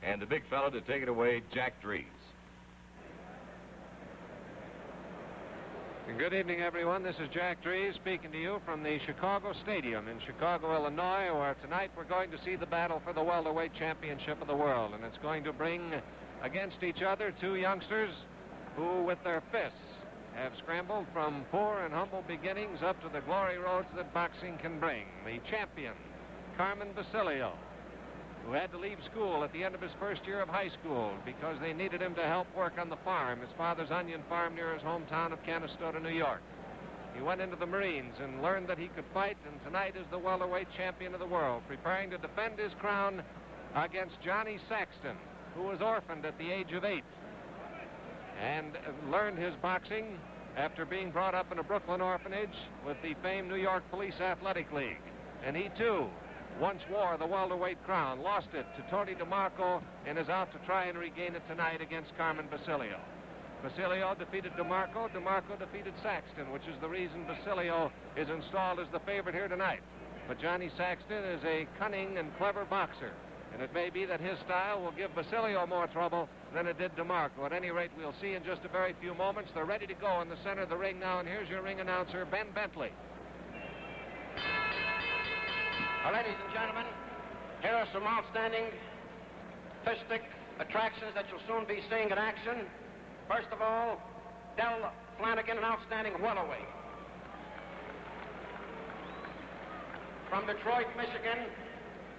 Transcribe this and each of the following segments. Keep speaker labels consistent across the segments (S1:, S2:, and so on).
S1: And the big fellow to take it away, Jack Dries.
S2: Good evening, everyone. This is Jack Dries speaking to you from the Chicago Stadium in Chicago, Illinois, where tonight we're going to see the battle for the welterweight championship of the world. And it's going to bring against each other two youngsters who, with their fists, have scrambled from poor and humble beginnings up to the glory roads that boxing can bring. The champion, Carmen Basilio, who had to leave school at the end of his first year of high school because they needed him to help work on the farm, his father's onion farm near his hometown of Canastota, New York. He went into the Marines and learned that he could fight, and tonight is the welterweight champion of the world, preparing to defend his crown against Johnny Saxton, who was orphaned at the age of 8 and learned his boxing after being brought up in a Brooklyn orphanage with the famed New York Police Athletic League. And he, too, once wore the welterweight crown, lost it to Tony DeMarco, and is out to try and regain it tonight against Carmen Basilio. Basilio defeated DeMarco. DeMarco defeated Saxton, which is the reason Basilio is installed as the favorite here tonight. But Johnny Saxton is a cunning and clever boxer, and it may be that his style will give Basilio more trouble than it did DeMarco. At any rate, we'll see in just a very few moments. They're ready to go in the center of the ring now, and here's your ring announcer, Ben Bentley.
S3: Ladies and gentlemen, here are some outstanding fistic attractions that you'll soon be seeing in action. First of all, Del Flanagan, an outstanding welterweight. From Detroit, Michigan,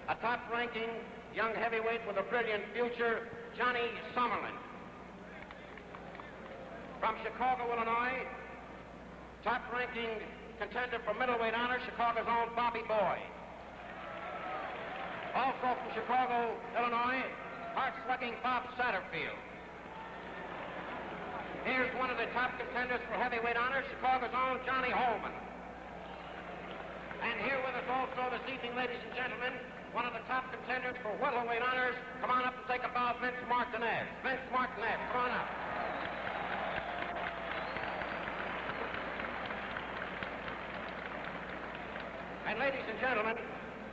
S3: a top-ranking young heavyweight with a brilliant future, Johnny Summerlin. From Chicago, Illinois, top-ranking contender for middleweight honor, Chicago's own Bobby Boy. Also from Chicago, Illinois, hard-slugging Bob Satterfield. Here's one of the top contenders for heavyweight honor, Chicago's own Johnny Holman. And here with us also this evening, ladies and gentlemen, one of the top contenders for welterweight honors. Come on up and take a bow, Vince Martinez. Vince Martinez, come on up. And ladies and gentlemen,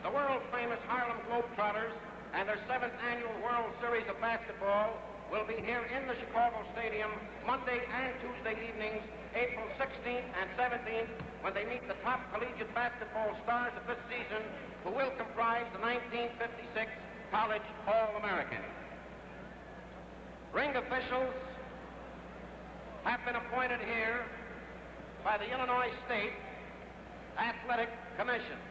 S3: the world-famous Harlem Globetrotters and their 7th annual World Series of Basketball will be here in the Chicago Stadium Monday and Tuesday evenings, April 16th and 17th, when they meet the top collegiate basketball stars of this season, who will comprise the 1956 College All-American. Ring officials have been appointed here by the Illinois State Athletic Commission.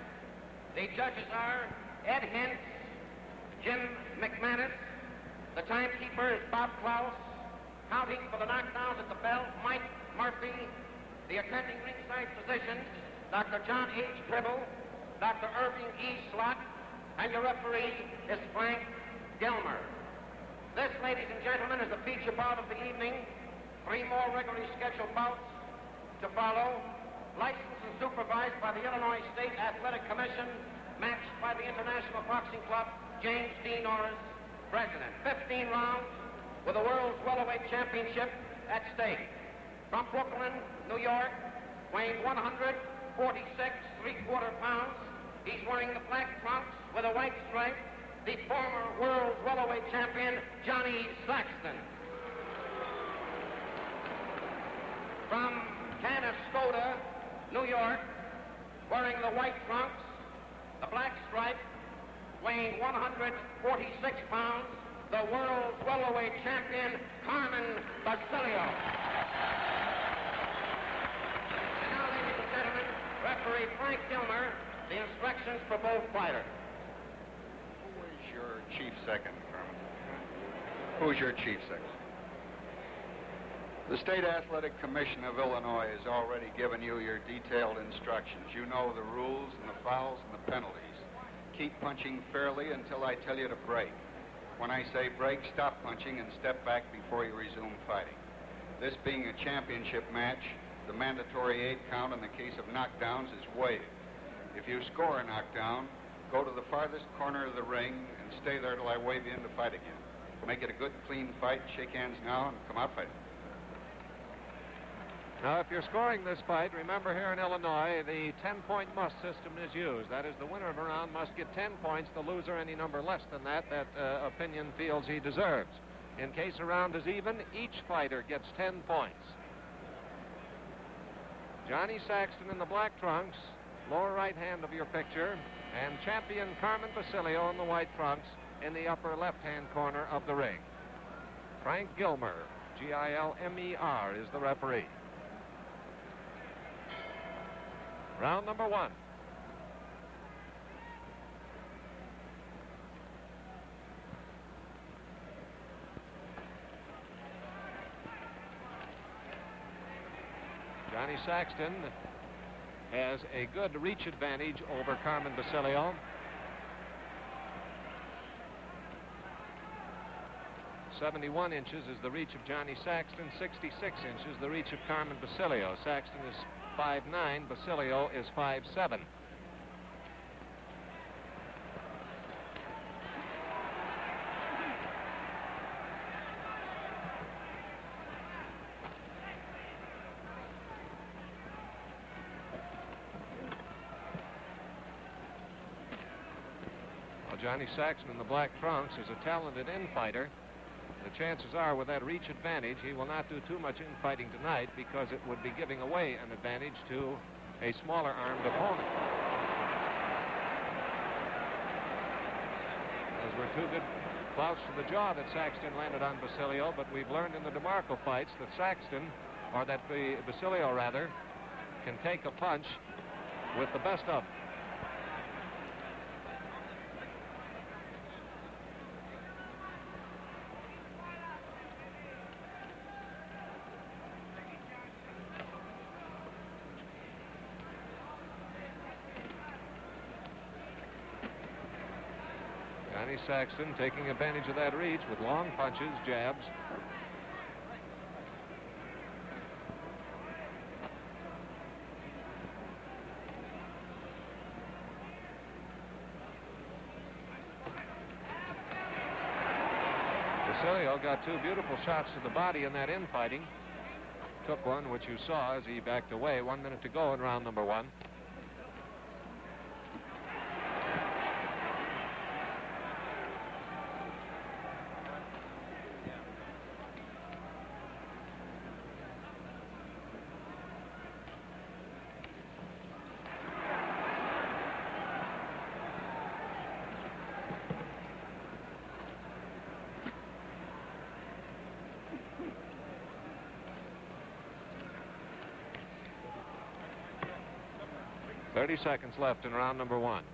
S3: The judges are Ed Hintz, Jim McManus. The timekeeper is Bob Klaus. Counting for the knockdowns at the bell, Mike Murphy. The attending ringside physicians, Dr. John H. Tribble, Dr. Irving E. Slott, and your referee is Frank Gilmer. This, ladies and gentlemen, is the feature bout of the evening. 3 more regularly scheduled bouts to follow. Licensed and supervised by the Illinois State Athletic Commission, matched by the International Boxing Club, James D. Norris, president. 15 rounds with the world's welterweight championship at stake. From Brooklyn, New York, weighing 146 3/4 pounds, he's wearing the black trunks with a white stripe, the former world welterweight champion, Johnny Saxton. From Canastota, New York, wearing the white trunks, the black stripe, weighing 146 pounds, the world's welterweight champion, Carmen Basilio. And now, ladies and gentlemen, referee Frank Gilmer, the instructions for both fighters.
S4: Who is your chief second, Carmen? Who's your chief second? The State Athletic Commission of Illinois has already given you your detailed instructions. You know the rules and the fouls and the penalties. Keep punching fairly until I tell you to break. When I say break, stop punching and step back before you resume fighting. This being a championship match, the mandatory 8 count in the case of knockdowns is waived. If you score a knockdown, go to the farthest corner of the ring and stay there till I wave you in to fight again. Make it a good, clean fight. Shake hands now and come out fighting.
S2: Now, if you're scoring this fight, remember here in Illinois, the 10-point must system is used. That is, the winner of a round must get 10 points. The loser, any number less than that opinion feels he deserves. In case a round is even, each fighter gets 10 points. Johnny Saxton in the black trunks, lower right hand of your picture, and champion Carmen Basilio in the white trunks in the upper left-hand corner of the ring. Frank Gilmer, Gilmer, is the referee. Round number 1. Johnny Saxton has a good reach advantage over Carmen Basilio. 71 inches is the reach of Johnny Saxton, 66 inches the reach of Carmen Basilio. Saxton is 5'9", Basilio is 5'7". Well, Johnny Saxton in the black trunks is a talented infighter. The chances are, with that reach advantage, he will not do too much infighting tonight because it would be giving away an advantage to a smaller-armed opponent. Those were 2 good clouts to the jaw that Saxton landed on Basilio, but we've learned in the DeMarco fights that Basilio rather, can take a punch with the best of them. Johnny Saxton taking advantage of that reach with long punches, jabs. Basilio got 2 beautiful shots to the body in that infighting. Took one, which you saw as he backed away. 1 minute to go in round number 1. Thirty seconds left in round number 1.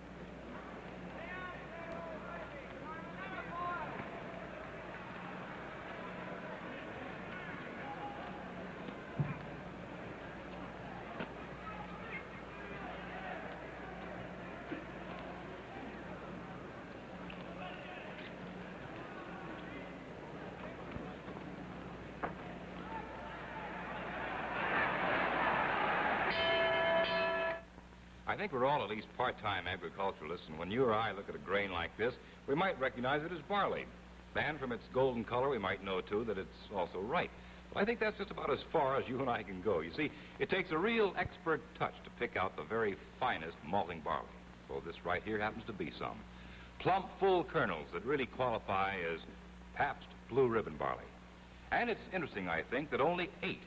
S1: I think we're all at least part-time agriculturalists, and when you or I look at a grain like this, we might recognize it as barley. And from its golden color, we might know, too, that it's also ripe. But I think that's just about as far as you and I can go. You see, it takes a real expert touch to pick out the very finest malting barley. Well, this right here happens to be some. Plump, full kernels that really qualify as Pabst Blue Ribbon barley. And it's interesting, I think, that only 8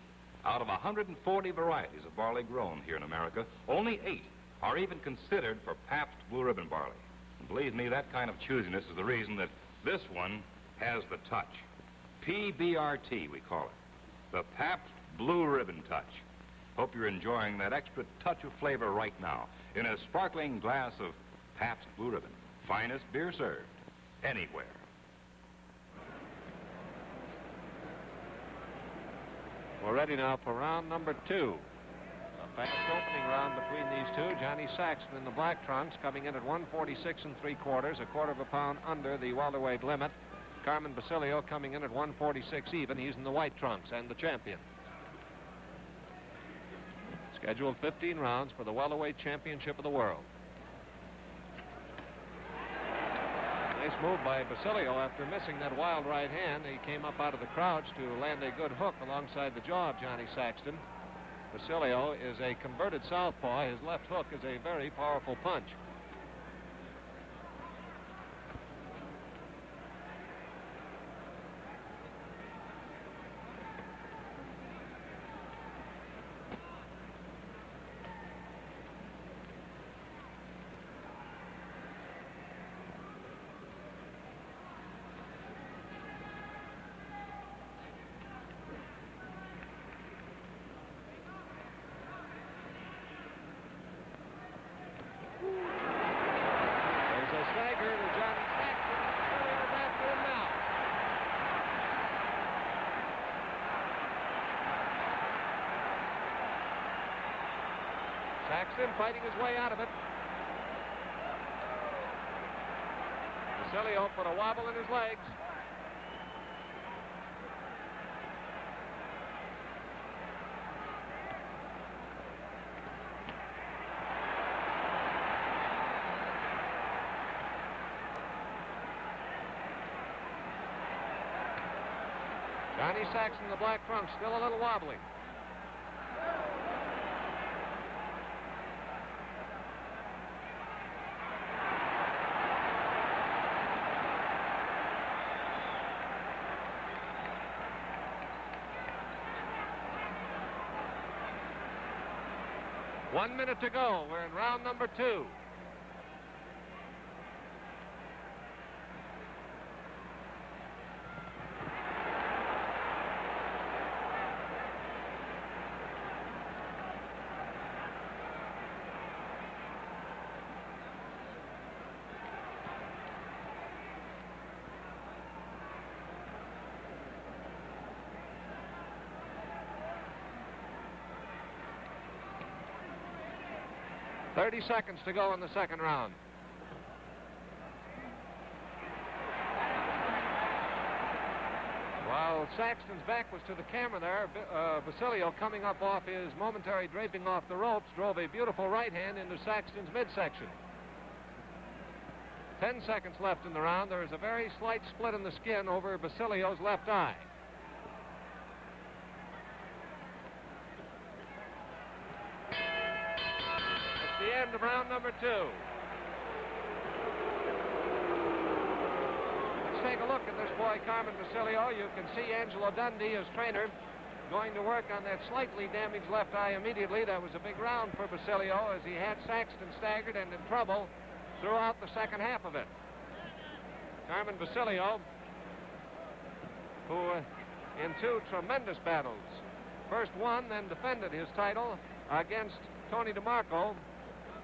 S1: out of 140 varieties of barley grown here in America, only 8 are even considered for Pabst Blue Ribbon barley. And believe me, that kind of choosiness is the reason that this one has the touch. PBRT, we call it. The Pabst Blue Ribbon touch. Hope you're enjoying that extra touch of flavor right now in a sparkling glass of Pabst Blue Ribbon. Finest beer served anywhere.
S2: We're ready now for round number 2. A fast opening round between these two. Johnny Saxton in the black trunks coming in at 146 3/4, a quarter of a pound under the welterweight limit. Carmen Basilio coming in at 146 even. He's in the white trunks and the champion. Scheduled 15 rounds for the welterweight championship of the world. Nice move by Basilio after missing that wild right hand. He came up out of the crouch to land a good hook alongside the jaw of Johnny Saxton. Basilio is a converted southpaw. His left hook is a very powerful punch. Saxton fighting his way out of it. Basilio put a wobble in his legs. Johnny Saxton, the black trunk, still a little wobbly. One minute to go. We're in round number 2. Thirty seconds to go in the second round. While Saxton's back was to the camera there, Basilio, coming up off his momentary draping off the ropes, drove a beautiful right hand into Saxton's midsection. 10 seconds left in the round. There is a very slight split in the skin over Basilio's left eye. The end of round number 2. Let's take a look at this boy, Carmen Basilio. You can see Angelo Dundee, his trainer, going to work on that slightly damaged left eye immediately. That was a big round for Basilio as he had Saxton staggered and in trouble throughout the second half of it. Carmen Basilio, who in 2 tremendous battles, first won, then defended his title against Tony DeMarco,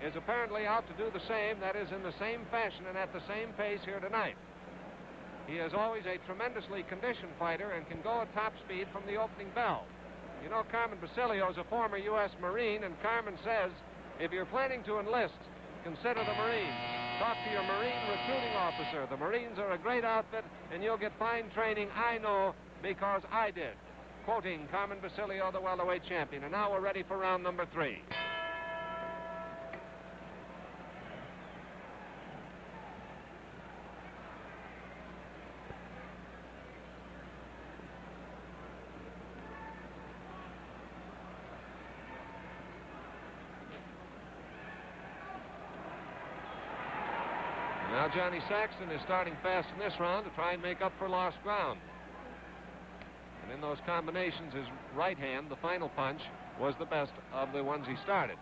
S2: is apparently out to do the same, that is in the same fashion and at the same pace here tonight. He is always a tremendously conditioned fighter and can go at top speed from the opening bell. You know, Carmen Basilio is a former U.S. Marine, and Carmen says, if you're planning to enlist, consider the Marines. Talk to your Marine recruiting officer. The Marines are a great outfit, and you'll get fine training, I know, because I did. Quoting Carmen Basilio, the welterweight champion. And now we're ready for round number 3. Now Johnny Saxton is starting fast in this round to try and make up for lost ground. And in those combinations, his right hand, the final punch, was the best of the ones he started.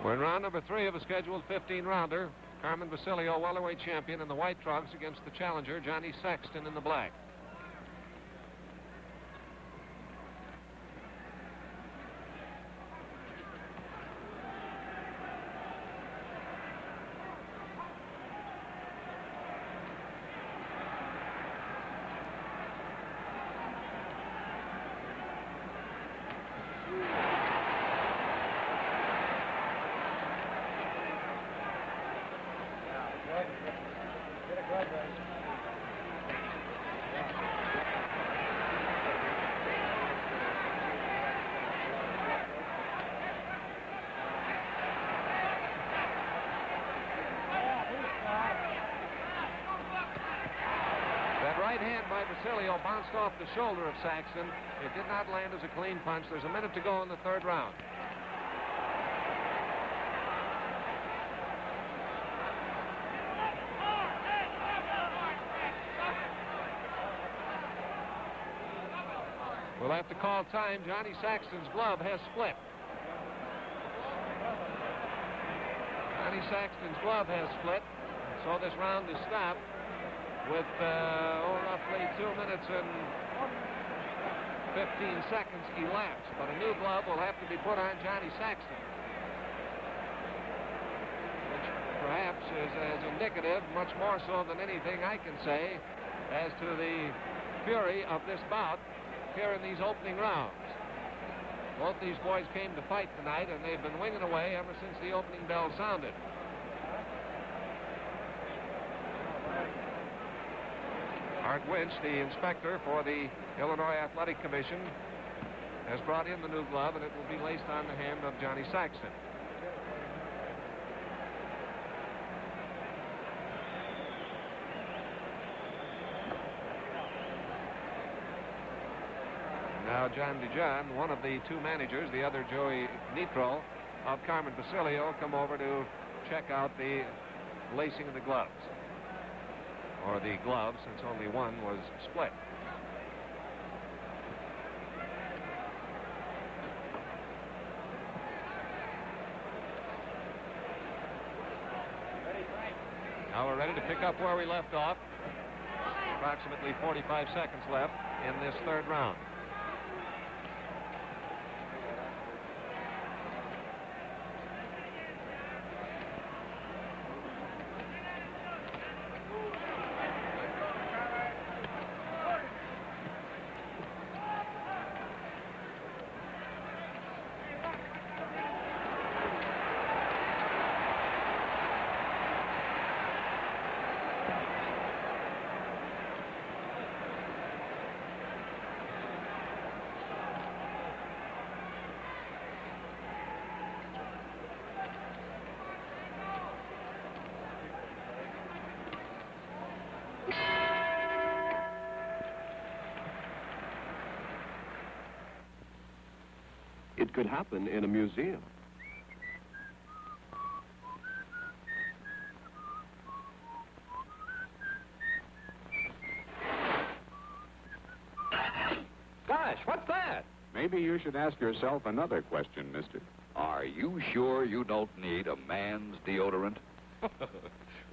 S2: We're in round number 3 of a scheduled 15-rounder. Carmen Basilio, welterweight champion in the white trunks against the challenger, Johnny Saxton, in the black. That right hand by Basilio bounced off the shoulder of Saxton. It did not land as a clean punch. There's a minute to go in the third round. We'll have to call time. Johnny Saxton's glove has split. Johnny Saxton's glove has split. So this round is stopped with roughly 2 minutes and 15 seconds elapsed. But a new glove will have to be put on Johnny Saxton, which perhaps is as indicative, much more so than anything I can say, as to the fury of this bout here in these opening rounds. Both these boys came to fight tonight, and they've been winging away ever since the opening bell sounded. Art Winch, the inspector for the Illinois Athletic Commission, has brought in the new glove, and it will be laced on the hand of Johnny Saxton. Now John DeJohn, one of the two managers, the other Joey Nitro, of Carmen Basilio, come over to check out the lacing of the gloves. Or the glove, since only one was split. Now we're ready to pick up where we left off. Approximately 45 seconds left in this third round.
S5: It could happen in a museum.
S1: Gosh, what's that?
S6: Maybe you should ask yourself another question, mister.
S7: Are you sure you don't need a man's deodorant?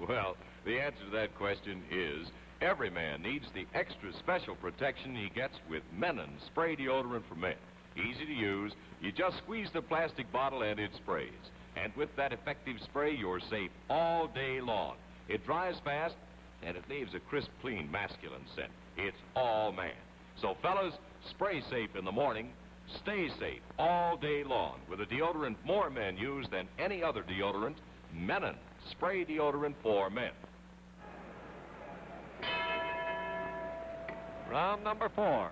S8: Well, the answer to that question is every man needs the extra special protection he gets with Menon spray deodorant for men. Easy to use. You just squeeze the plastic bottle and it sprays. And with that effective spray, you're safe all day long. It dries fast, and it leaves a crisp, clean, masculine scent. It's all man. So, fellas, spray safe in the morning. Stay safe all day long with a deodorant more men use than any other deodorant, Menon spray deodorant for men.
S2: Round number 4.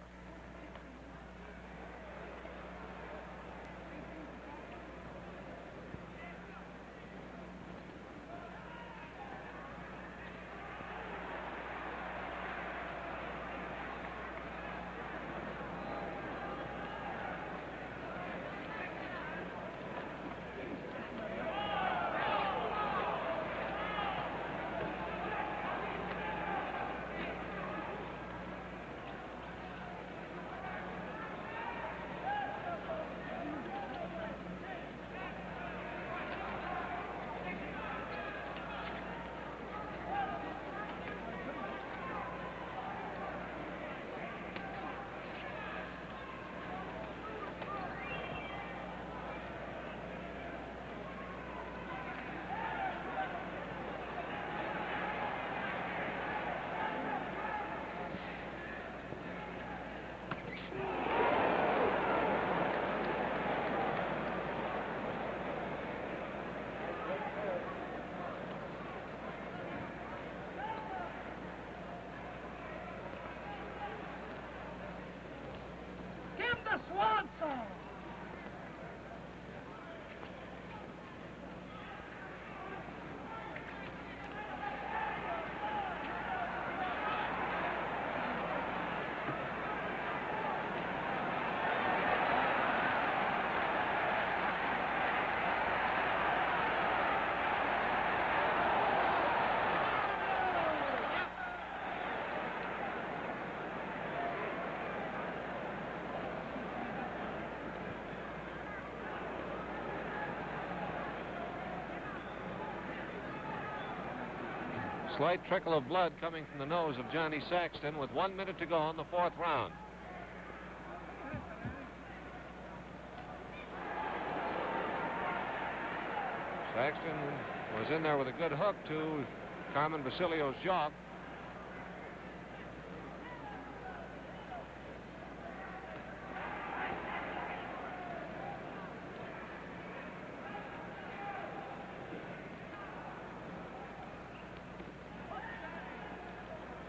S2: slight trickle of blood coming from the nose of Johnny Saxton with 1 minute to go in the fourth round. Saxton was in there with a good hook to Carmen Basilio's jaw.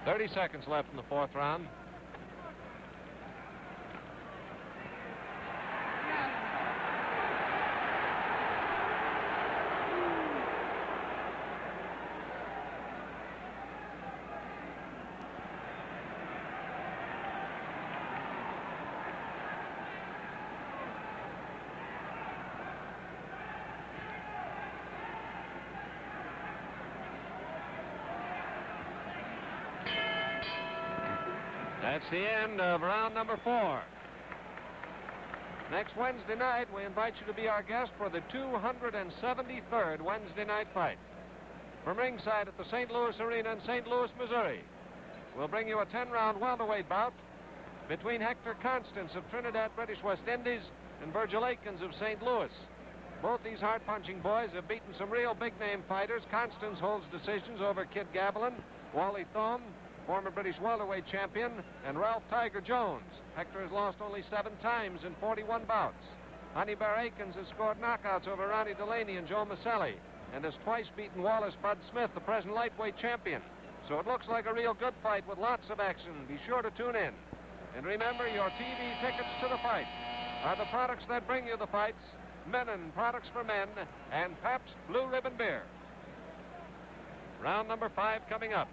S2: .30 seconds left in the fourth round. That's the end of round number 4. Next Wednesday night, we invite you to be our guest for the 273rd Wednesday night fight. From ringside at the St. Louis Arena in St. Louis, Missouri, we'll bring you a 10-round welterweight bout between Hector Constance of Trinidad, British West Indies, and Virgil Akins of St. Louis. Both these hard-punching boys have beaten some real big-name fighters. Constance holds decisions over Kid Gavilan, Wally Thome, former British welterweight champion, and Ralph Tiger Jones. Hector has lost only 7 times in 41 bouts. Honey Bear Akins has scored knockouts over Ronnie Delaney and Joe Maselli, and has twice beaten Wallace Bud Smith, the present lightweight champion. So it looks like a real good fight with lots of action. Be sure to tune in. And remember, your TV tickets to the fight are the products that bring you the fights: Menon Products for Men and Pabst Blue Ribbon Beer. Round number 5 coming up.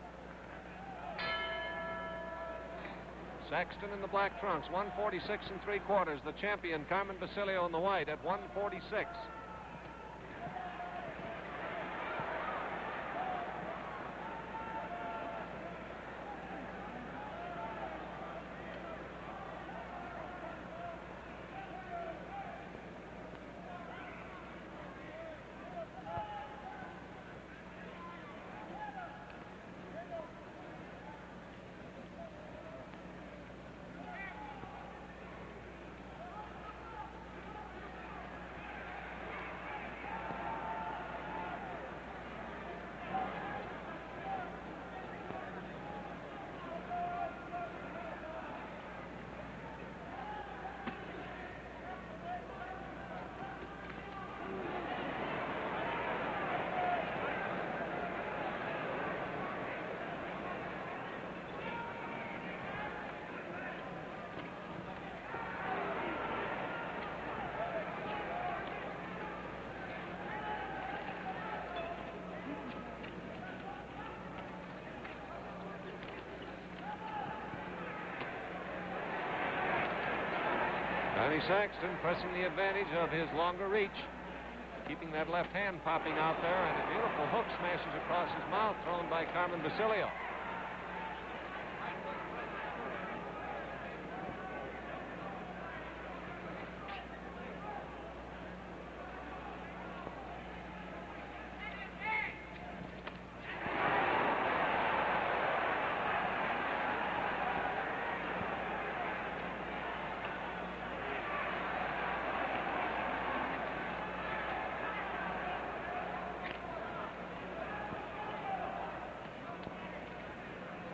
S2: Saxton in the black trunks, 146 3/4. The champion, Carmen Basilio, in the white at 146. Johnny Saxton pressing the advantage of his longer reach, keeping that left hand popping out there, and a beautiful hook smashes across his mouth, thrown by Carmen Basilio.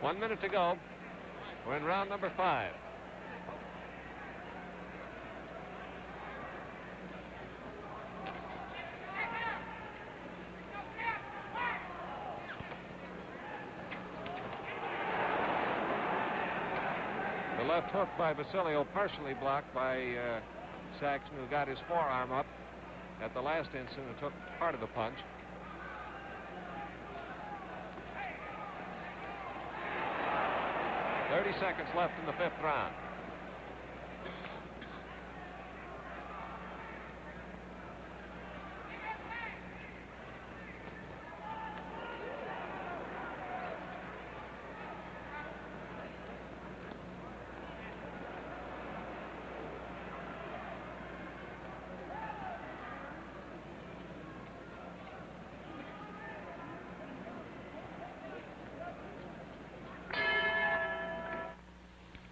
S2: One minute to go. We're in round number 5. The left hook by Basilio, partially blocked by Saxton, who got his forearm up at the last instant and took part of the punch. .30 seconds left in the 5th round.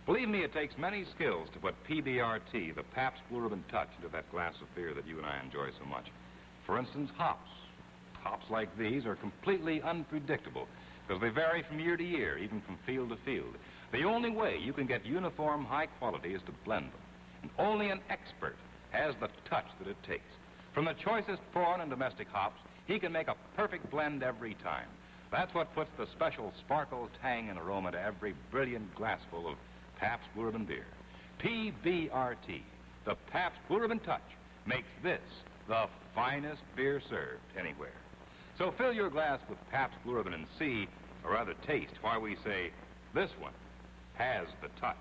S1: Believe me, it takes many skills to put PBRT, the Pabst Blue Ribbon Touch, into that glass of beer that you and I enjoy so much. For instance, hops. Hops like these are completely unpredictable because they vary from year to year, even from field to field. The only way you can get uniform high quality is to blend them. And only an expert has the touch that it takes. From the choicest foreign and domestic hops, he can make a perfect blend every time. That's what puts the special sparkle, tang, and aroma to every brilliant glassful of Pabst Blue Ribbon beer. PBRT, the Pabst Blue Ribbon Touch, makes this the finest beer served anywhere. So fill your glass with Pabst Blue Ribbon and see, or rather taste, why we say this one has the touch.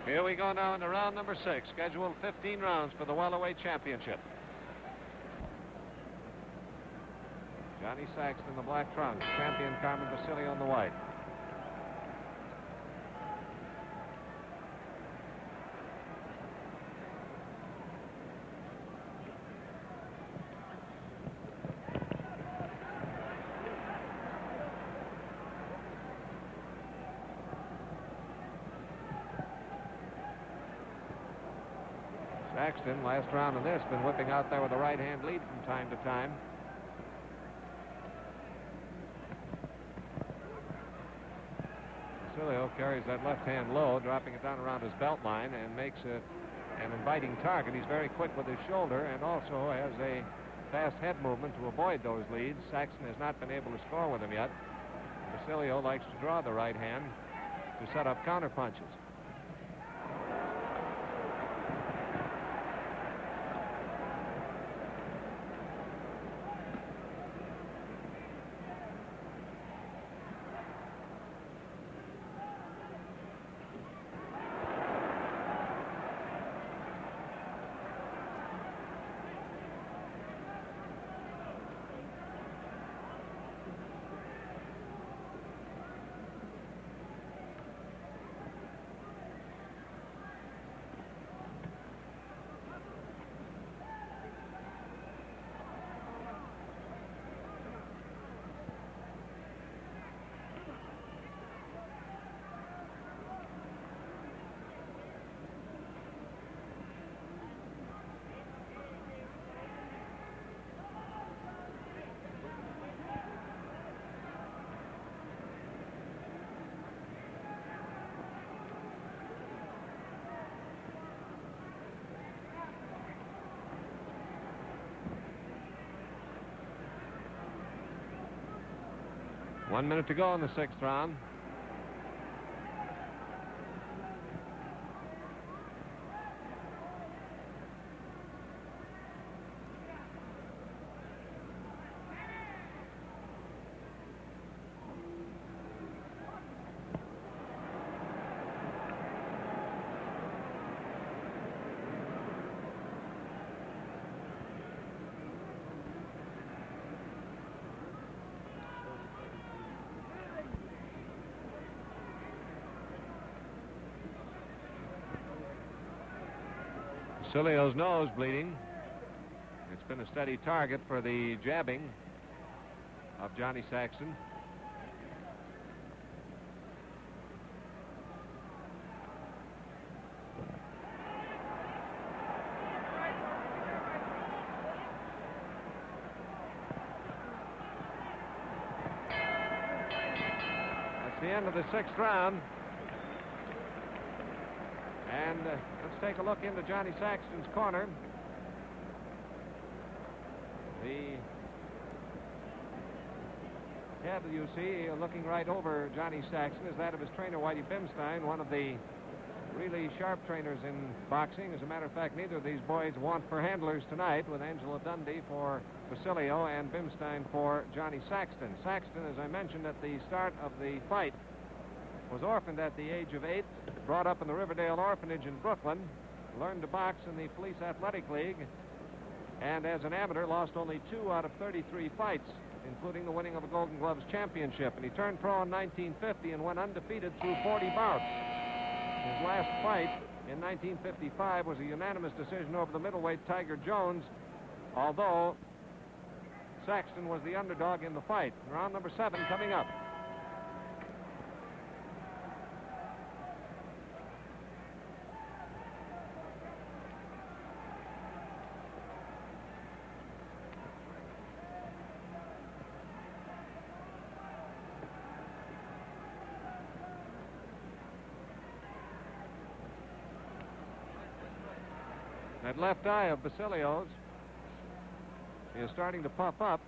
S2: Here we go now into round number 6, scheduled 15 rounds for the welterweight championship. Johnny Saxton in the black trunks, champion Carmen Basilio in the white. Saxton, last round of this, been whipping out there with a right-hand lead from time to time. Basilio carries that left hand low, dropping it down around his belt line, and makes it an inviting target. He's very quick with his shoulder and also has a fast head movement to avoid those leads. Saxton has not been able to score with him yet. Basilio likes to draw the right hand to set up counter punches. One minute to go in the 6th round. Basilio's nose bleeding. It's been a steady target for the jabbing of Johnny Saxton. That's the end of the 6th round. And let's take a look into Johnny Saxton's corner. The head you see looking right over Johnny Saxton is that of his trainer, Whitey Bimstein, one of the really sharp trainers in boxing. As a matter of fact, neither of these boys want for handlers tonight, with Angelo Dundee for Basilio and Bimstein for Johnny Saxton. Saxton, as I mentioned at the start of the fight, was orphaned at the age of 8, brought up in the Riverdale Orphanage in Brooklyn, learned to box in the Police Athletic League, and as an amateur lost only 2 out of 33 fights, including the winning of a Golden Gloves championship. And he turned pro in 1950 and went undefeated through 40 bouts. His last fight in 1955 was a unanimous decision over the middleweight Tiger Jones, although Saxton was the underdog in the fight. Round number 7 coming up. That left eye of Basilio's is starting to puff up.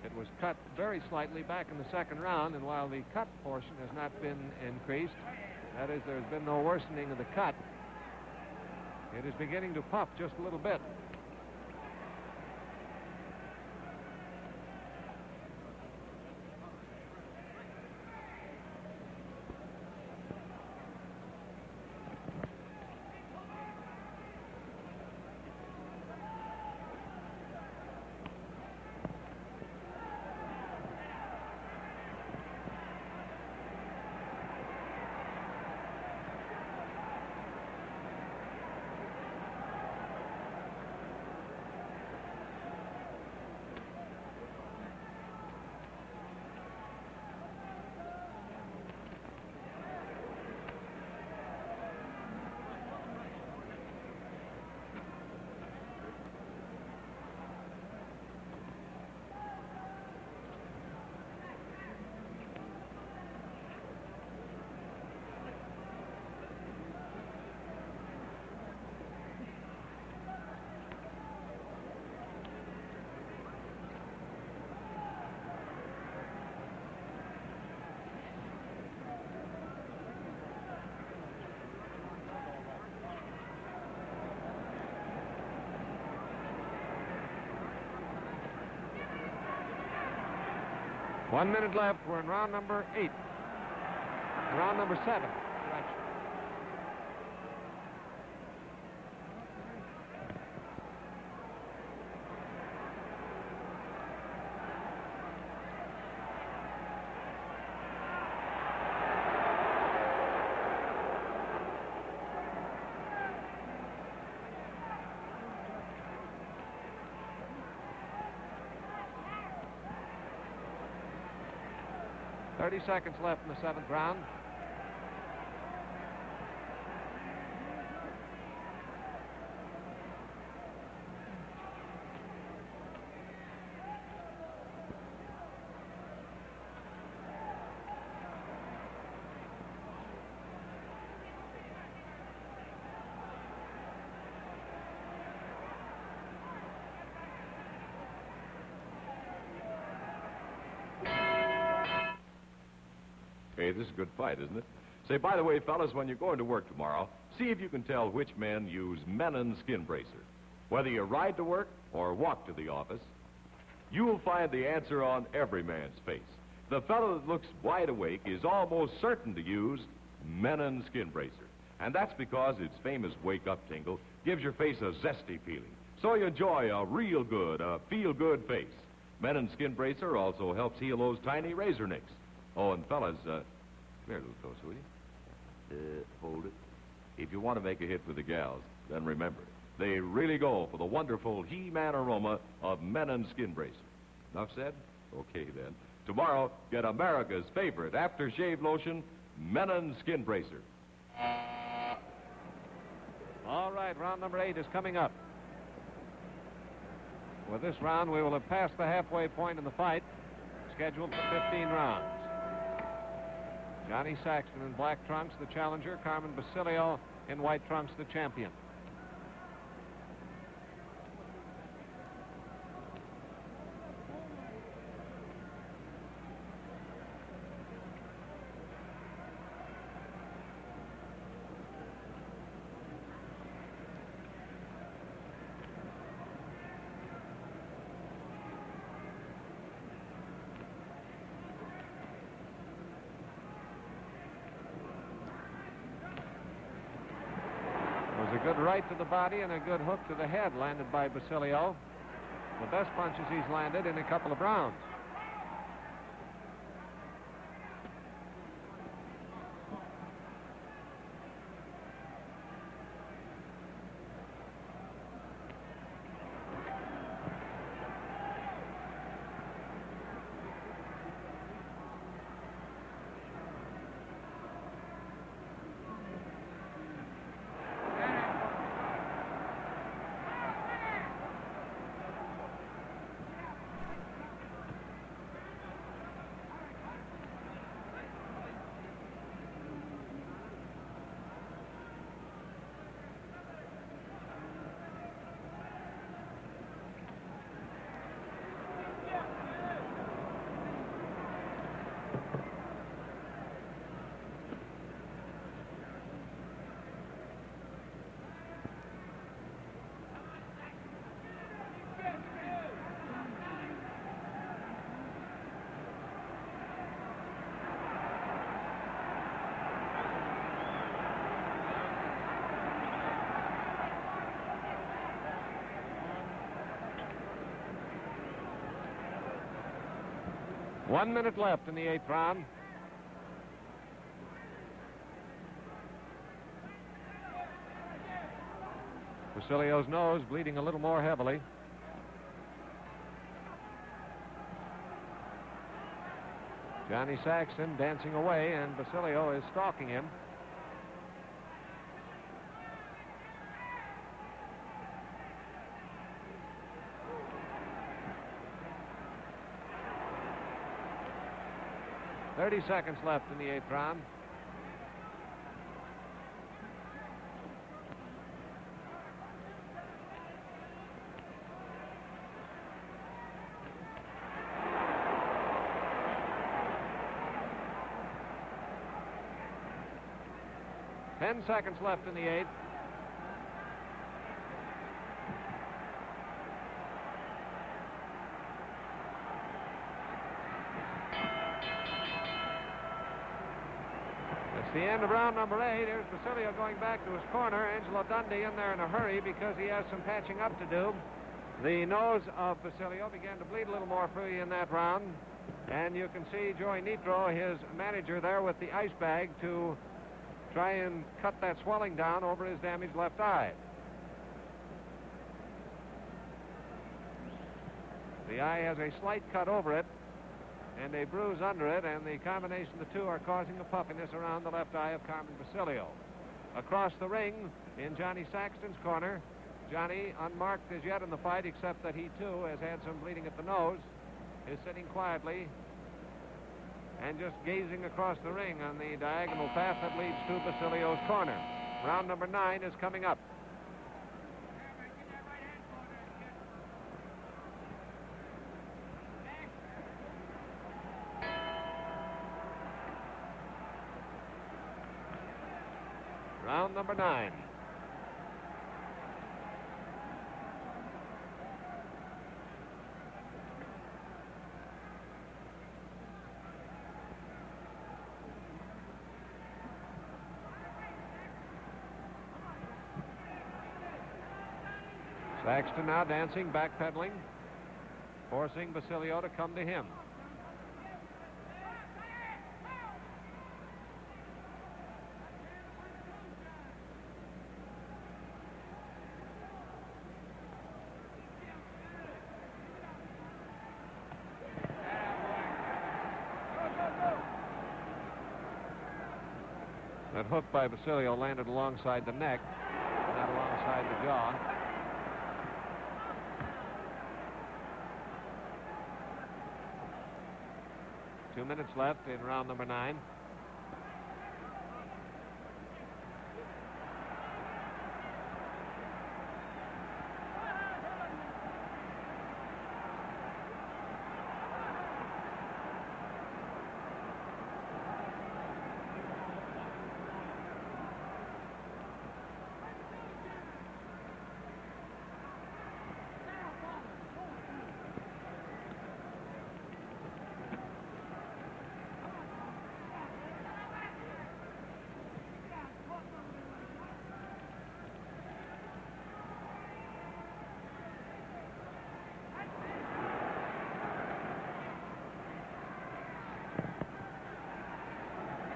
S2: It was cut very slightly back in the second round, and while the cut portion has not been increased, that is, there's been no worsening of the cut, it is beginning to puff just a little bit. One minute left. We're in round number 8. Round number 7. Correction. Thirty seconds left in the 7th round.
S8: Hey, this is a good fight, isn't it? Say, by the way, fellas, when you're going to work tomorrow, see if you can tell which men use Menon skin bracer. Whether you ride to work or walk to the office, you'll find the answer on every man's face. The fellow that looks wide awake is almost certain to use Menon skin bracer. And that's because its famous wake-up tingle gives your face a zesty feeling. So you enjoy a real good, feel-good face. Menon skin bracer also helps heal those tiny razor nicks. Oh, and fellas, come here a little closer, will you? Hold it. If you want to make a hit with the gals, then remember, they really go for the wonderful He-Man aroma of Menon skin bracer. Enough said? Okay, then. Tomorrow, get America's favorite aftershave lotion, Menon skin bracer.
S2: All right, round number 8 is coming up. With this round, we will have passed the halfway point in the fight, scheduled for 15 rounds. Johnny Saxton in black trunks, the challenger. Carmen Basilio in white trunks, the champion. A good right to the body and a good hook to the head landed by Basilio. The best punches he's landed in a couple of rounds. 1 minute left in the 8th round. Basilio's nose bleeding a little more heavily. Johnny Saxton dancing away, and Basilio is stalking him. "30 seconds left in the 8th round. Ten seconds left in the 8th. It's the end of round number 8. Here's Basilio going back to his corner. Angelo Dundee in there in a hurry because he has some patching up to do. The nose of Basilio began to bleed a little more freely in that round. And you can see Joey Nitro, his manager, there with the ice bag to try and cut that swelling down over his damaged left eye. The eye has a slight cut over it and a bruise under it, and the combination of the two are causing a puffiness around the left eye of Carmen Basilio. Across the ring, in Johnny Saxton's corner, Johnny, unmarked as yet in the fight, except that he too has had some bleeding at the nose, is sitting quietly and just gazing across the ring on the diagonal path that leads to Basilio's corner. Round number 9 is coming up. Round number 9. Saxton now dancing, backpedaling, forcing Basilio to come to him. That hook by Basilio landed alongside the neck, not alongside the jaw. Two minutes left in round number 9.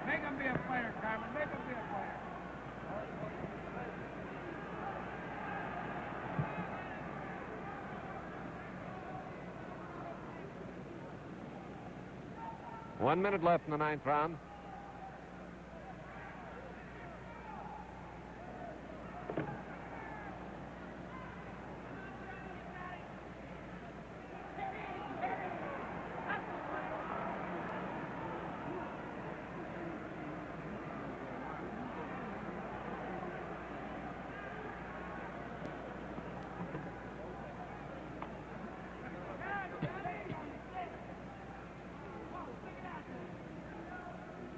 S9: Make him be a player, Carmen. Make him be a player.
S2: One minute left in the 9th round.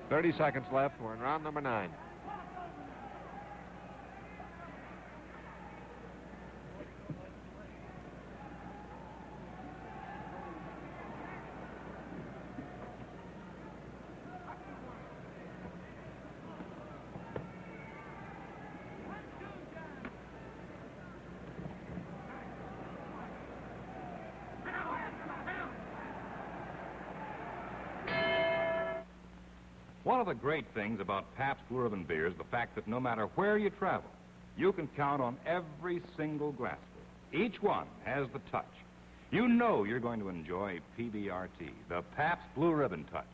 S2: Thirty seconds left. We're in round number 9.
S1: One of the great things about Pabst Blue Ribbon beer is the fact that no matter where you travel, you can count on every single glassful. Each one has the touch. You know you're going to enjoy PBRT, the Pabst Blue Ribbon touch,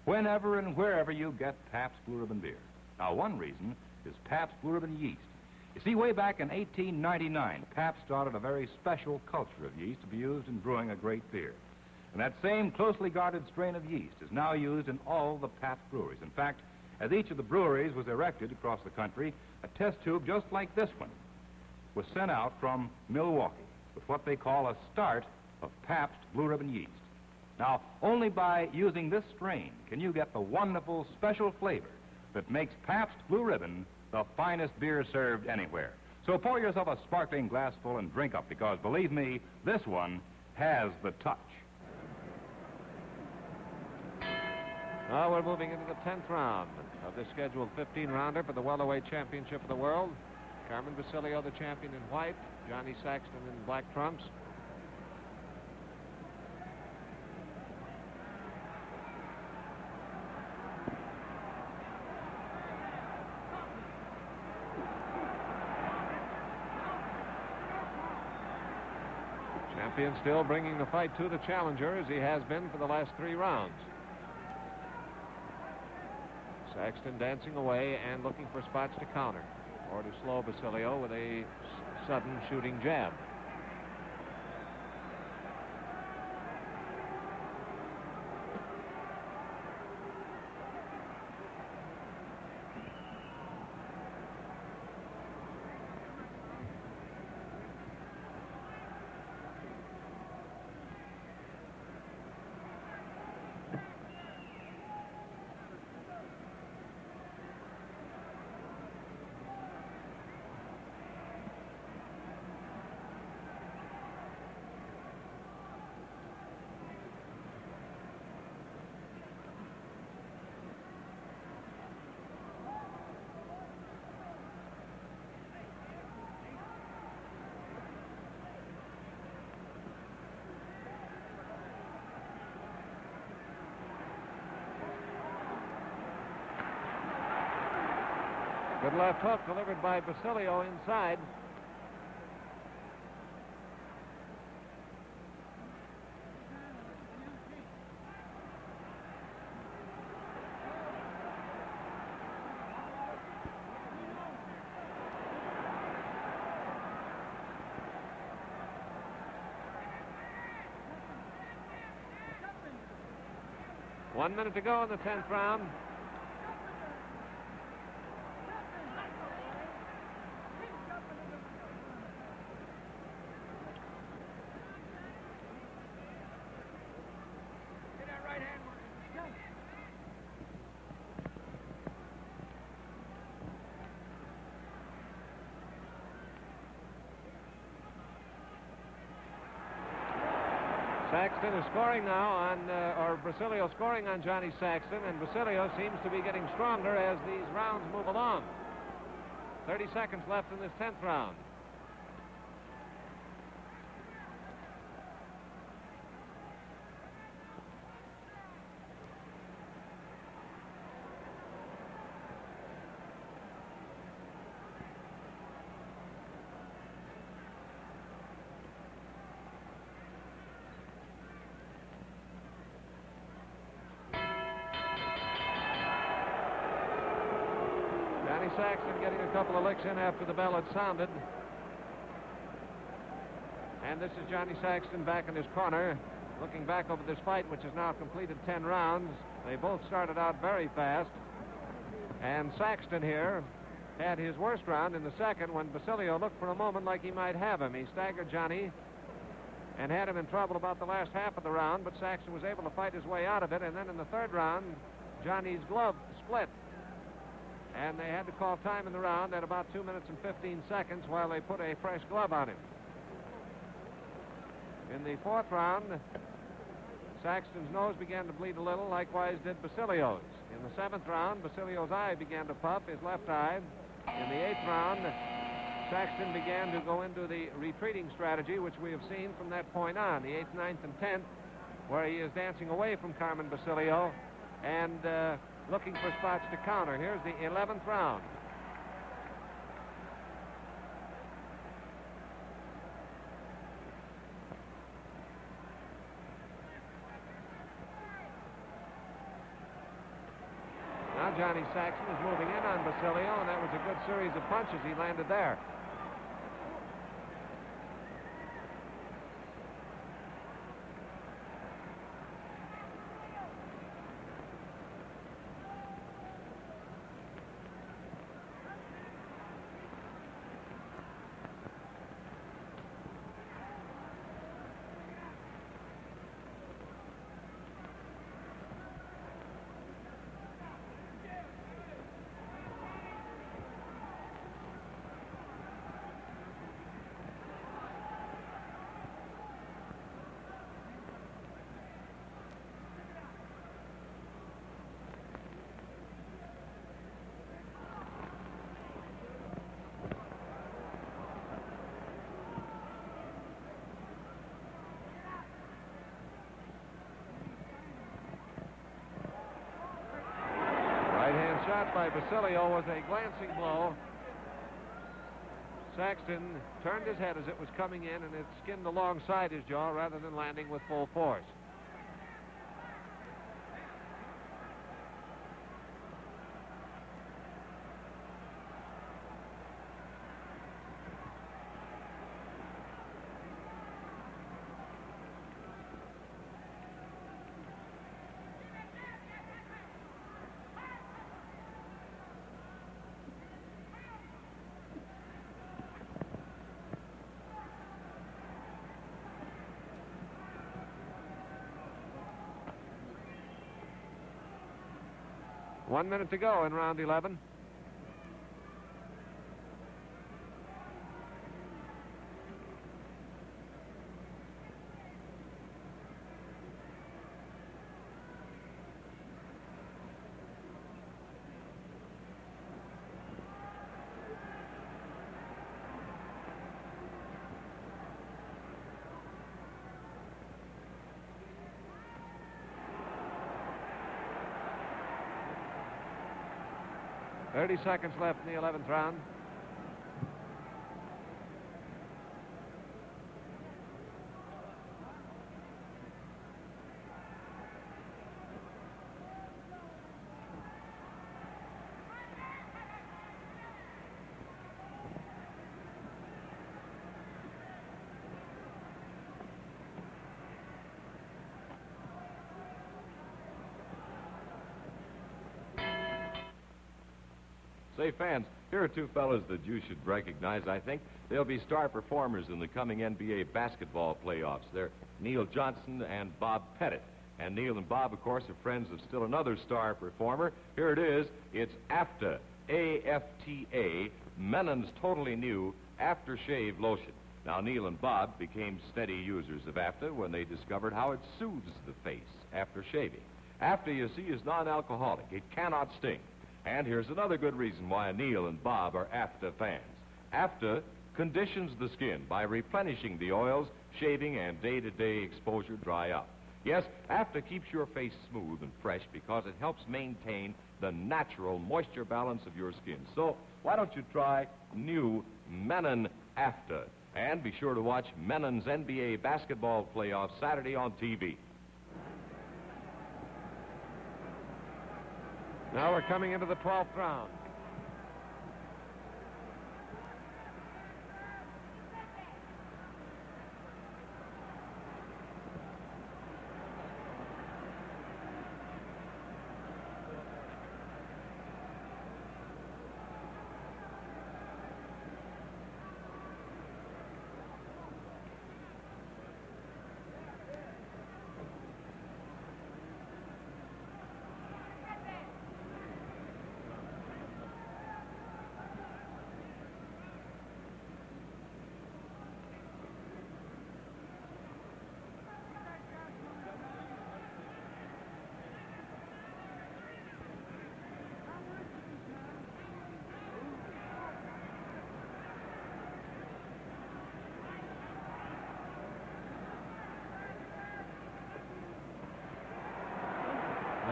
S1: whenever and wherever you get Pabst Blue Ribbon beer. Now, one reason is Pabst Blue Ribbon yeast. You see, way back in 1899, Pabst started a very special culture of yeast to be used in brewing a great beer. And that same closely guarded strain of yeast is now used in all the Pabst breweries. In fact, as each of the breweries was erected across the country, a test tube just like this one was sent out from Milwaukee with what they call a start of Pabst Blue Ribbon yeast. Now, only by using this strain can you get the wonderful special flavor that makes Pabst Blue Ribbon the finest beer served anywhere. So pour yourself a sparkling glassful and drink up, because believe me, this one has the touch.
S2: Now we're moving into the 10th round of this scheduled 15-rounder for the welterweight championship of the world. Carmen Basilio, the champion, in white. Johnny Saxton in black trunks. Champion still bringing the fight to the challenger, as he has been for the last 3 rounds. Saxton dancing away and looking for spots to counter or to slow Basilio with a sudden shooting jab. Good left hook delivered by Basilio inside. One minute to go in the 10th round. Saxton is scoring now on, or Basilio scoring on Johnny Saxton, and Basilio seems to be getting stronger as these rounds move along. 30 seconds left in this 10th round. Saxton getting a couple of licks in after the bell had sounded. And this is Johnny Saxton back in his corner, looking back over this fight, which has now completed 10 rounds. They both started out very fast. And Saxton here had his worst round in the second when Basilio looked for a moment like he might have him. He staggered Johnny and had him in trouble about the last half of the round, but Saxton was able to fight his way out of it. And then in the 3rd round, Johnny's glove split. And they had to call time in the round at about 2 minutes and 15 seconds while they put a fresh glove on him. In the 4th round, Saxton's nose began to bleed a little, likewise did Basilio's. In the 7th round, Basilio's eye began to puff, his left eye. In the 8th round, Saxton began to go into the retreating strategy, which we have seen from that point on, the 8th, 9th, and 10th, where he is dancing away from Carmen Basilio. And looking for spots to counter. Here's the 11th round. Now Johnny Saxton is moving in on Basilio, and that was a good series of punches he landed there. Right-hand shot by Basilio was a glancing blow. Saxton turned his head as it was coming in, and it skinned alongside his jaw rather than landing with full force. One minute to go in round 11. Thirty seconds left in the 11th round.
S8: Say, fans, here are two fellas that you should recognize, I think. They'll be star performers in the coming NBA basketball playoffs. They're Neil Johnson and Bob Pettit. And Neil and Bob, of course, are friends of still another star performer. Here it is. It's AFTA, A-F-T-A, Menon's totally new aftershave lotion. Now, Neil and Bob became steady users of AFTA when they discovered how it soothes the face after shaving. AFTA, you see, is non-alcoholic. It cannot sting. And here's another good reason why Neil and Bob are AFTA fans. AFTA conditions the skin by replenishing the oils, shaving, and day-to-day exposure dry up. Yes, AFTA keeps your face smooth and fresh because it helps maintain the natural moisture balance of your skin. So why don't you try new Menon AFTA? And be sure to watch Menon's NBA basketball playoffs Saturday on TV.
S2: Now we're coming into the 12th round.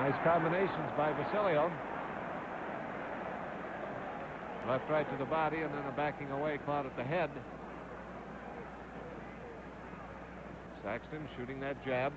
S2: Nice combinations by Basilio. Left right to the body and then a backing away caught at the head. Saxton shooting that jab.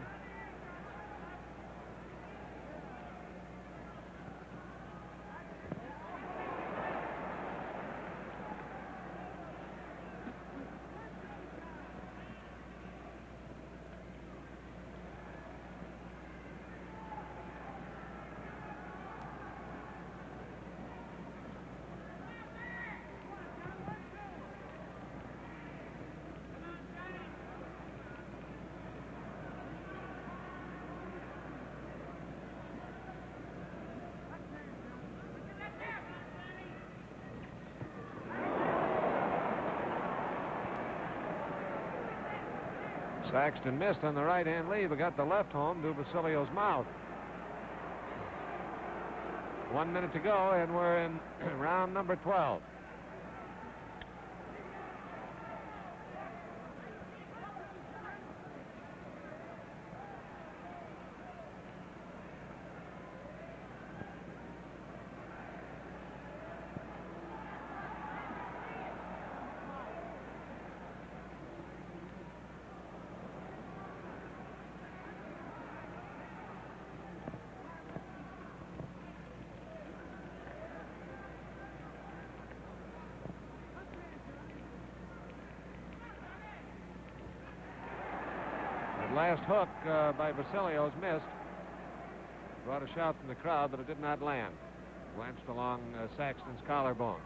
S2: Saxton missed on the right-hand lead, but got the left home to Basilio's mouth. 1 minute to go, and we're in round number 12. Last hook by Basilio's missed. Brought a shout from the crowd, but it did not land. Glanced along Saxton's collarbone.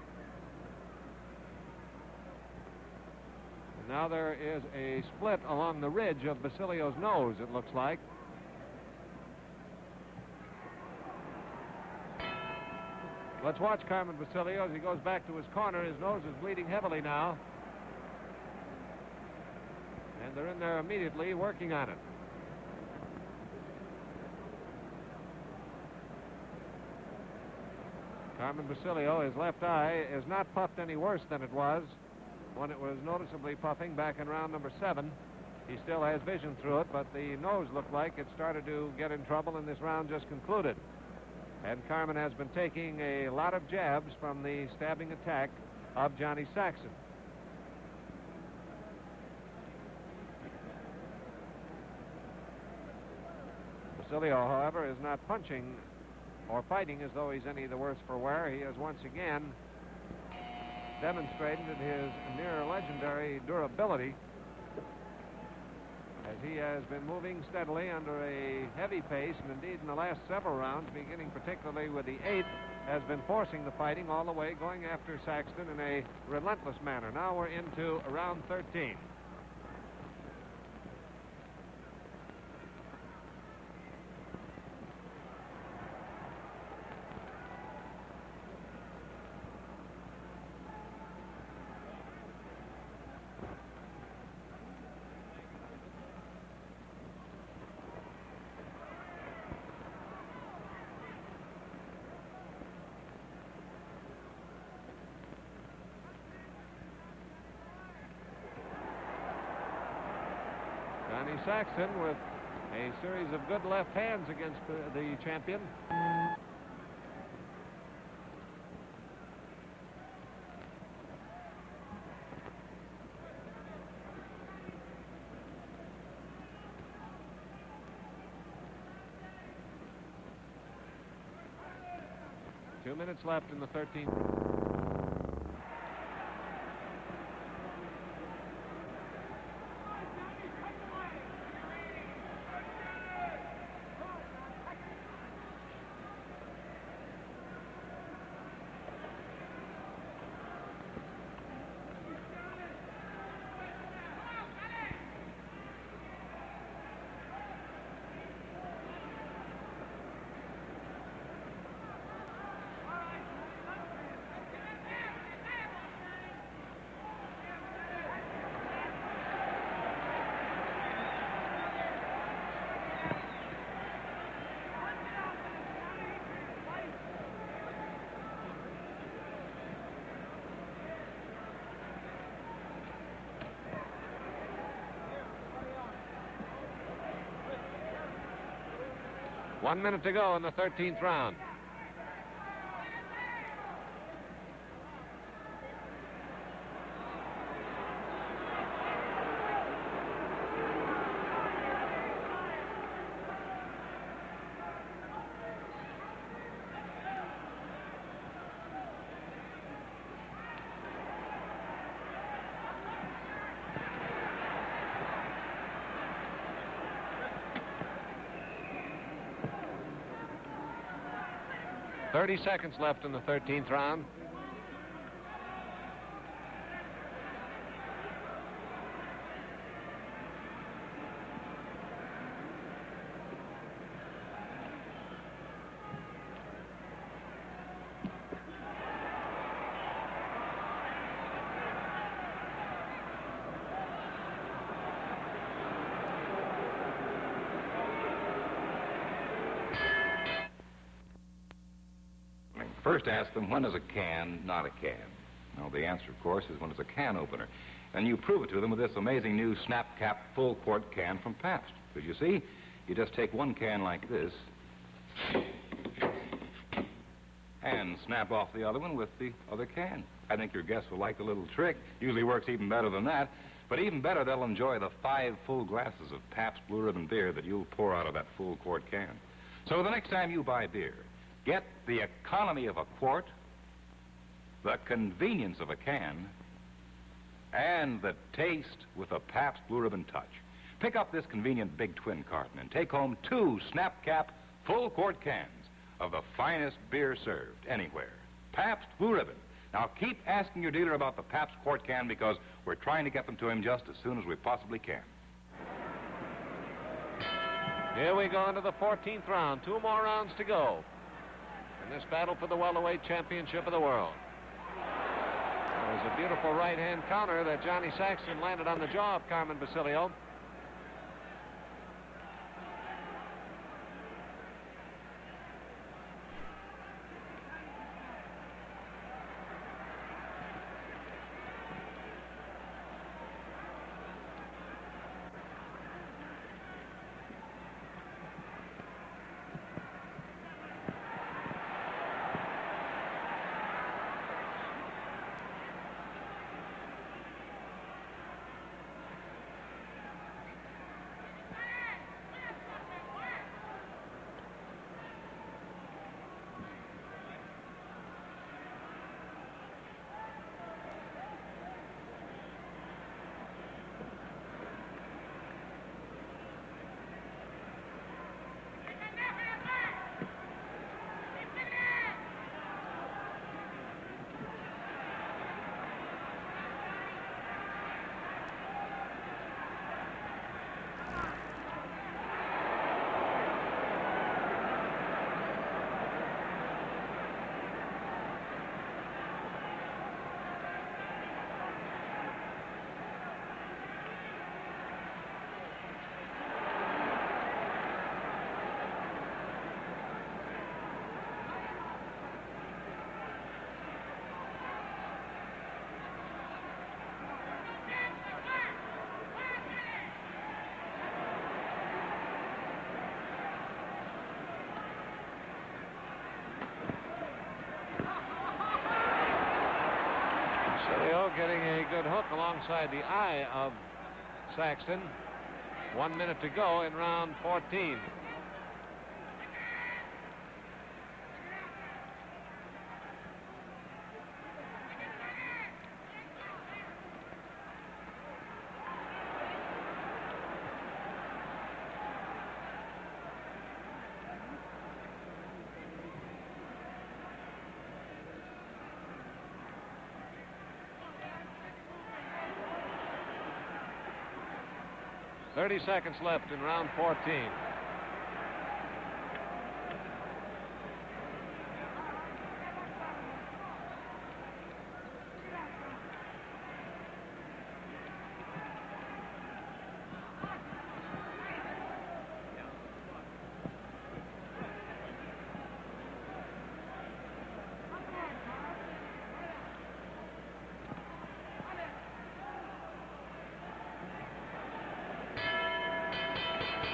S2: And now there is a split along the ridge of Basilio's nose, it looks like. Let's watch Carmen Basilio as he goes back to his corner. His nose is bleeding heavily now. And they're in there immediately working on it. Carmen Basilio, his left eye, is not puffed any worse than it was when it was noticeably puffing back in round number 7. He still has vision through it, but the nose looked like it started to get in trouble, and this round just concluded. And Carmen has been taking a lot of jabs from the stabbing attack of Johnny Saxton. Basilio, however, is not punching or fighting as though he's any the worse for wear. He has once again demonstrated his near legendary durability as he has been moving steadily under a heavy pace, and indeed in the last several rounds, beginning particularly with the 8th, has been forcing the fighting all the way, going after Saxton in a relentless manner. Now we're into round 13. Johnny Saxton with a series of good left hands against the champion. Two minutes left in the 13th. 1 minute to go in the 13th round. Thirty seconds left in the 13th round.
S1: First, ask them, when is a can not a can? Well, the answer, of course, is when it's a can opener. And you prove it to them with this amazing new snap-cap full-quart can from Pabst. Because you see, you just take one can like this and snap off the other one with the other can. I think your guests will like the little trick. Usually works even better than that. But even better, they'll enjoy the 5 full glasses of Pabst Blue Ribbon beer that you'll pour out of that full-quart can. So the next time you buy beer, get the economy of a quart, the convenience of a can, and the taste with a Pabst Blue Ribbon touch. Pick up this convenient big twin carton and take home 2 snap-cap full-quart cans of the finest beer served anywhere. Pabst Blue Ribbon. Now keep asking your dealer about the Pabst quart can, because we're trying to get them to him just as soon as we possibly can.
S2: Here we go into the 14th round. 2 more rounds to go in this battle for the welterweight championship of the world. There was a beautiful right-hand counter that Johnny Saxton landed on the jaw of Carmen Basilio. Getting a good hook alongside the eye of Saxton. 1 minute to go in round 14. Thirty seconds left in round 14.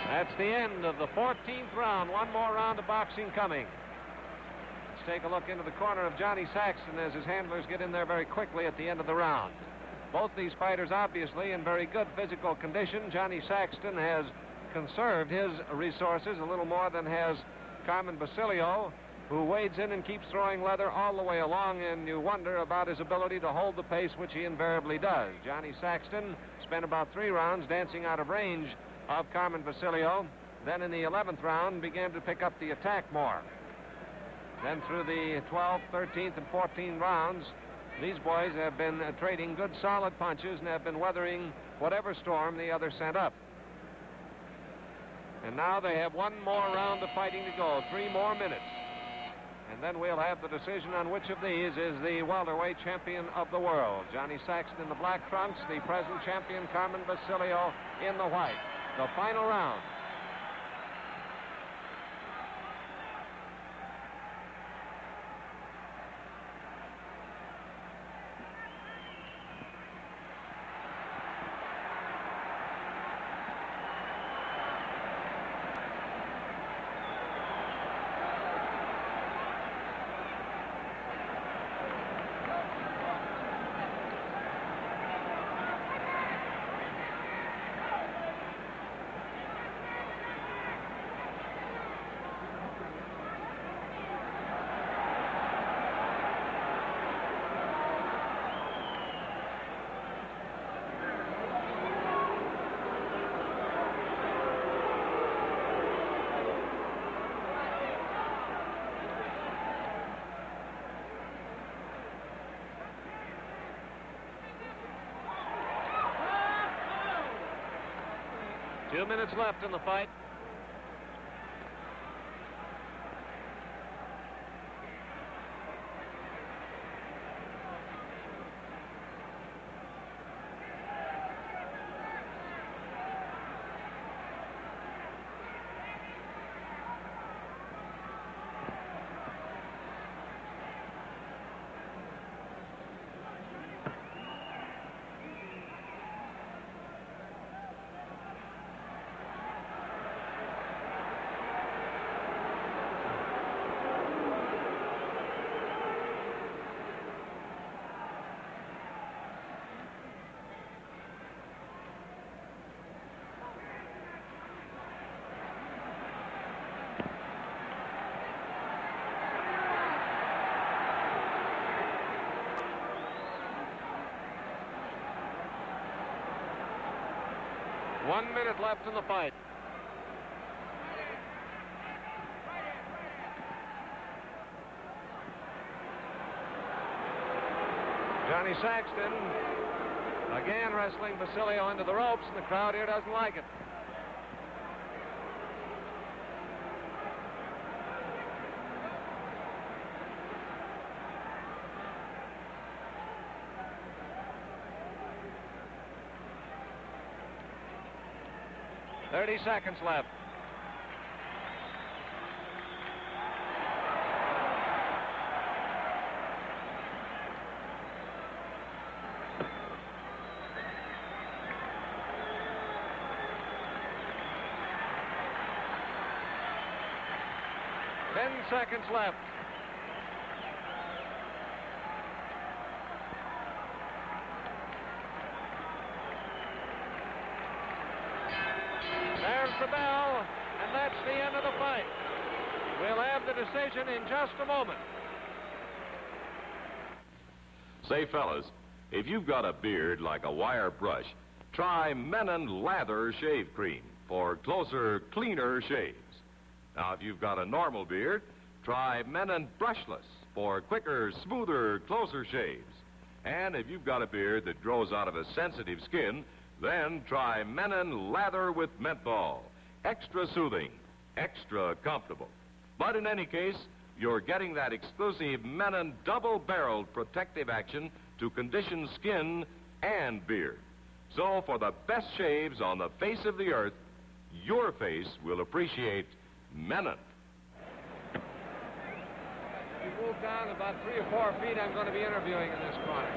S2: That's the end of the 14th round. One more round of boxing coming. Let's take a look into the corner of Johnny Saxton as his handlers get in there very quickly at the end of the round. Both these fighters obviously in very good physical condition. Johnny Saxton has conserved his resources a little more than has Carmen Basilio, who wades in and keeps throwing leather all the way along, and you wonder about his ability to hold the pace, which he invariably does. Johnny Saxton spent about 3 rounds dancing out of range of Carmen Basilio. Then in the 11th round began to pick up the attack more. Then through the 12th, 13th, and 14th rounds, these boys have been trading good solid punches and have been weathering whatever storm the other sent up. And now they have one more round of fighting to go, 3 more minutes. And then we'll have the decision on which of these is the welterweight champion of the world. Johnny Saxton in the black trunks, the present champion Carmen Basilio in the white. The final round. Two minutes left in the fight. One minute left in the fight. Johnny Saxton again wrestling Basilio into the ropes, and the crowd here doesn't like it. Seconds left. Ten seconds left. There's the bell, and that's the end of the fight. We'll have the decision in just a moment.
S8: Say, fellas, if you've got a beard like a wire brush, try Menon Lather Shave Cream for closer, cleaner shaves. Now, if you've got a normal beard, try Menon Brushless for quicker, smoother, closer shaves. And if you've got a beard that grows out of a sensitive skin, then try Menon Lather with Menthol. Extra soothing, extra comfortable. But in any case, you're getting that exclusive Menon double-barreled protective action to condition skin and beard. So for the best shaves on the face of the earth, your face will appreciate Menon.
S2: You move down about 3 or 4 feet, I'm going to be interviewing in this corner.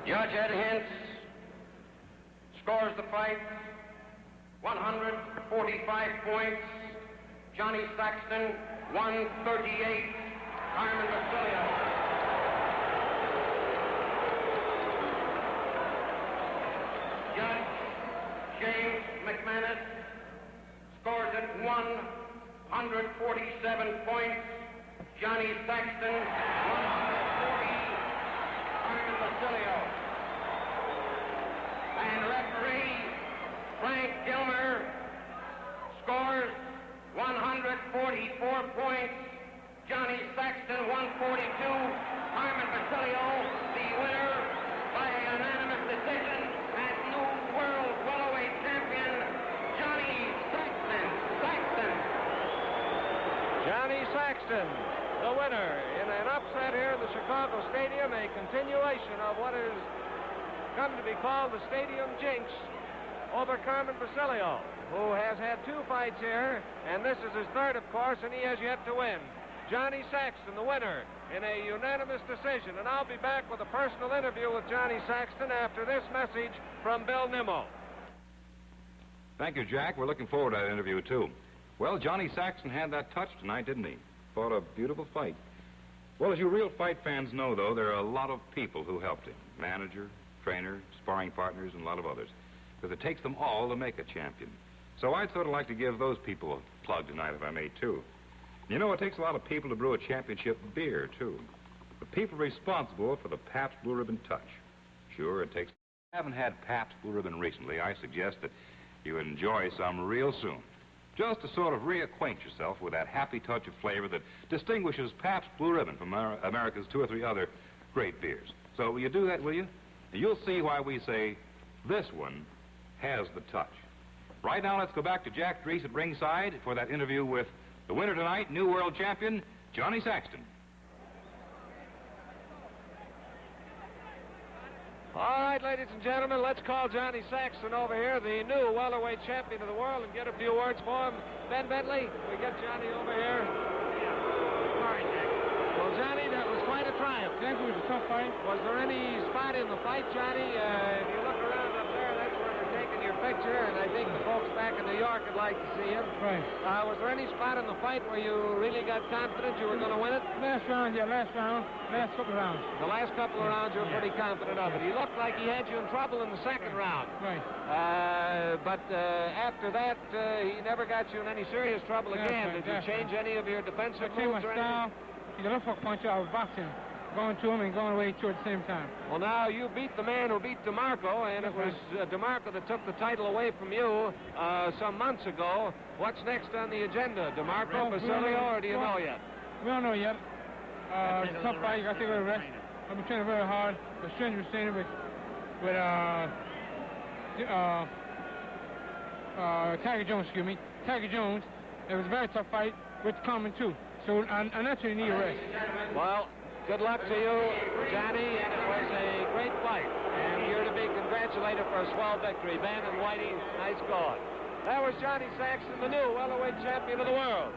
S3: Judge Ed Hintz scores the fight 145 points. Johnny Saxton 138. Carmen Basilio. Judge James McManus scores it 147 points. Johnny Saxton 140. Carmen Basilio. And referee Frank Gilmer scores 144 points. Johnny Saxton 142. Carmen Basilio, the winner by a unanimous decision, and new world welterweight champion Johnny Saxton.
S2: Johnny Saxton, the winner in an upset here in the Chicago Stadium, a continuation of what is come to be called the Stadium Jinx over Carmen Basilio, who has had 2 fights here, and this is his 3rd, of course, and he has yet to win. Johnny Saxton, the winner, in a unanimous decision, and I'll be back with a personal interview with Johnny Saxton after this message from Bill Nimmo.
S1: Thank you, Jack. We're looking forward to that interview, too. Well, Johnny Saxton had that touch tonight, didn't he? Fought a beautiful fight. Well, as you real fight fans know, though, there are a lot of people who helped him. Manager, trainer, sparring partners, and a lot of others. Because it takes them all to make a champion. So I'd sort of like to give those people a plug tonight, if I may, too. You know, it takes a lot of people to brew a championship beer, too. The people responsible for the Pabst Blue Ribbon touch. Sure, it takes... If you haven't had Pabst Blue Ribbon recently, I suggest that you enjoy some real soon. Just to sort of reacquaint yourself with that happy touch of flavor that distinguishes Pabst Blue Ribbon from America's 2 or 3 other great beers. So will you do that, will you? And you'll see why we say this one has the touch. Right now, let's go back to Jack Drees at ringside for that interview with the winner tonight, new world champion, Johnny Saxton.
S2: All right, ladies and gentlemen, let's call Johnny Saxton over here, the new welterweight champion of the world, and get a few words for him. Ben Bentley, we get Johnny over here.
S9: Sorry, Jack.
S2: Well, Johnny, that was quite a triumph.
S9: Jack, it was a tough fight.
S2: Was there any spot in the fight, Johnny? If you look around up there, that's where they're taking your picture, and I think the folks back in New York would like to see him.
S9: Right.
S2: Was there any spot in the fight where you really got confident you were going to win it?
S9: Last round, last couple of rounds.
S2: The last couple of rounds, you were pretty confident of it. He looked like he had you in trouble in the 2nd round.
S9: Right.
S2: But after that, he never got you in any serious trouble again.
S9: Right,
S2: Did you change any of your defensive moves or anything?
S9: He's a left hook puncher. I was boxing, going to him and going away to at the same time.
S2: Well, now, you beat the man who beat DeMarco, and it was DeMarco that took the title away from you some months ago. What's next on the agenda? DeMarco, Basilio, or do you know yet?
S9: We don't know yet. It's a tough fight. You got to take a little rest. I've been training very hard. The strength was training with Tiger Jones, excuse me. Tiger Jones. It was a very tough fight with Carmen, too. So I naturally need a rest.
S2: Well, good luck to you, Johnny, and it was a great fight. And you're to be congratulated for a swell victory. Ben and Whitey, nice going. That was Johnny Saxton, the new welterweight champion of the world.